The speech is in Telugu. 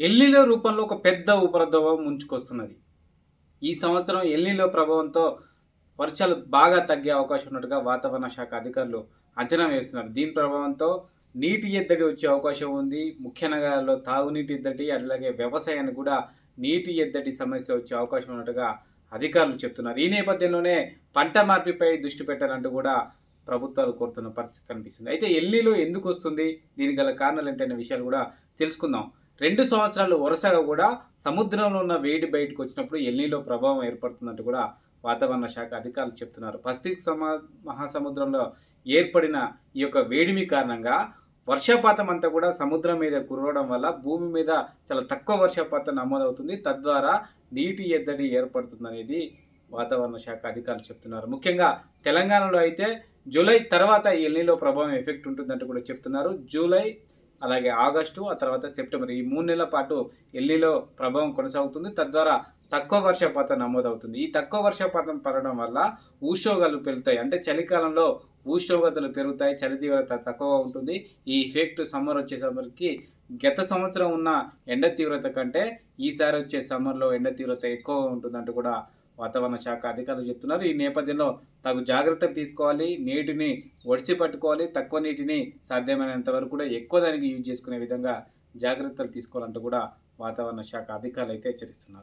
ఎల్‌నినో రూపంలో ఒక పెద్ద ఉపద్రవం ముంచుకొస్తున్నది. ఈ సంవత్సరం ఎల్‌నినో ప్రభావంతో వర్షాలు బాగా తగ్గే అవకాశం ఉన్నట్టుగా వాతావరణ శాఖ అధికారులు అంచనా వేస్తున్నారు. దీని ప్రభావంతో నీటి ఎద్దడి వచ్చే అవకాశం ఉంది. ముఖ్య నగరాల్లో తాగునీటి ఎద్దడి, అట్లాగే వ్యవసాయానికి కూడా నీటి ఎద్దడి సమస్య వచ్చే అవకాశం ఉన్నట్టుగా అధికారులు చెప్తున్నారు. ఈ నేపథ్యంలోనే పంట మార్పిడిపై దృష్టి పెట్టాలంటూ కూడా ప్రభుత్వాలు కోరుతున్న పరిస్థితి కనిపిస్తుంది. అయితే ఎల్‌నినో ఎందుకొస్తుంది? దీనికి గల కారణాలేంటనే విషయాలు కూడా తెలుసుకుందాం. 2 సంవత్సరాలు వరుసగా కూడా సముద్రంలో ఉన్న వేడి బయటకొచ్చినప్పుడు ఎల్‌నినో ప్రభావం ఏర్పడుతుందంటూ కూడా వాతావరణ శాఖ అధికారులు చెప్తున్నారు. పసిఫిక్ మహాసముద్రంలో ఏర్పడిన ఈ యొక్క వేడిమి కారణంగా వర్షపాతం అంతా కూడా సముద్రం మీద కురవడం వల్ల భూమి మీద చాలా తక్కువ వర్షపాతం నమోదవుతుంది. తద్వారా నీటి ఎద్దడి ఏర్పడుతుందనేది వాతావరణ శాఖ అధికారులు చెప్తున్నారు. ముఖ్యంగా తెలంగాణలో అయితే జూలై తర్వాత ఈ ఎల్‌నినో ప్రభావం ఎఫెక్ట్ ఉంటుందంటూ కూడా చెప్తున్నారు. జూలై, అలాగే ఆగస్టు, ఆ తర్వాత సెప్టెంబర్ ఈ 3 నెలల పాటు ఎల్‌నినో ప్రభావం కొనసాగుతుంది. తద్వారా తక్కువ వర్షపాతం నమోదవుతుంది. ఈ తక్కువ వర్షపాతం పడడం వల్ల ఉష్ణోగ్రతలు పెరుగుతాయి. అంటే చలికాలంలో ఉష్ణోగ్రతలు పెరుగుతాయి. చలి తీవ్రత తక్కువగా ఉంటుంది. ఈ ఎఫెక్ట్ సమ్మర్ వచ్చేసరికి గత సంవత్సరం ఉన్న ఎండ తీవ్రత కంటే ఈసారి వచ్చే సమ్మర్‌లో ఎండ తీవ్రత ఎక్కువగా ఉంటుందంటూ కూడా వాతావరణ శాఖ అధికారులు చెప్తున్నారు. ఈ నేపథ్యంలో తగు జాగ్రత్తలు తీసుకోవాలి. నీటిని ఒడిసి పట్టుకోవాలి. తక్కువ నీటిని సాధ్యమైనంత వరకు కూడా ఎక్కువ దానికి యూజ్ చేసుకునే విధంగా జాగ్రత్తలు తీసుకోవాలంటూ కూడా వాతావరణ శాఖ అధికారులు అయితే హెచ్చరిస్తున్నారు.